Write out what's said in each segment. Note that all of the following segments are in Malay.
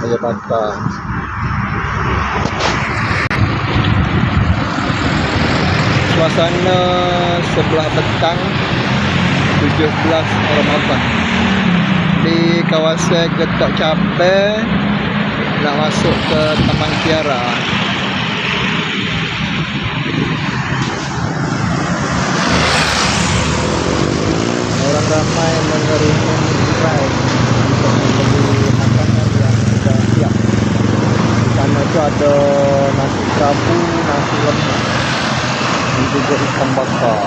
Raya Bakar. Suasana sebelah petang 17 Ramadan di kawasan Getok Cabai nak masuk ke Taman Kiara. Orang ramai mengerumun gerai untuk membeli makanan yang sudah siap. Di sana tu ada nasi kerabu, nasi lemak, dan juga ikan bakar.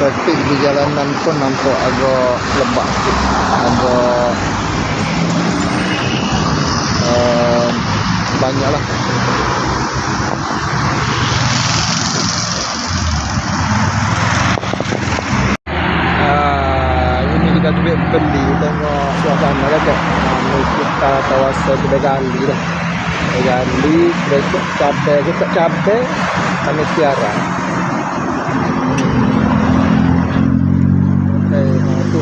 Trafik di jalanan pun nampak agak lebat sikit, agak banyak lah. Ini kita duit beli, tengok suasana kata. Ini kita kawasan Kedai Gali dah. Kedai Gali, Getok Cabai, Taman Kiara. Tu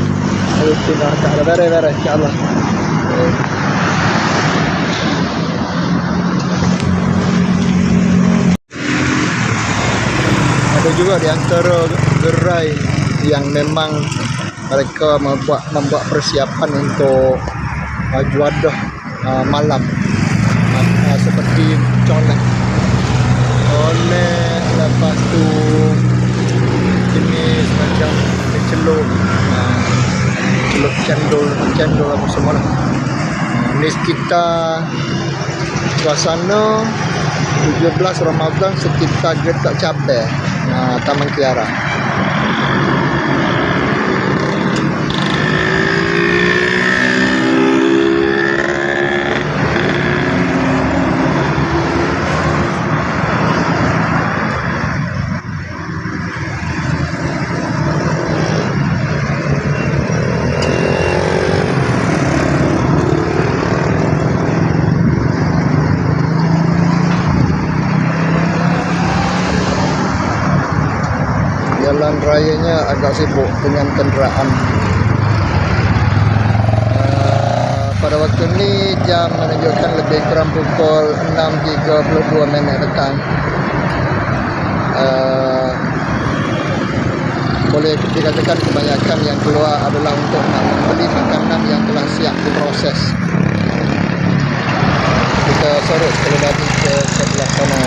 rutin dah tak ada beres-beres insya-Allah. Ada juga di antara gerai yang memang mereka membuat persiapan untuk juadah malam, seperti colek, lepas tu jenis macam celup cendol apa semua lah. Ini sekitar suasana 17 Ramadan sekitar Getok Cabai, Taman Kiara. Jalan rayanya agak sibuk dengan kenderaan. Pada waktu ini jam menunjukkan lebih kurang pukul 6.32 petang. Boleh dikatakan kebanyakan yang keluar adalah untuk nak membeli makanan yang telah siap diproses. Kita sorot sekali lagi ke sebelah sana.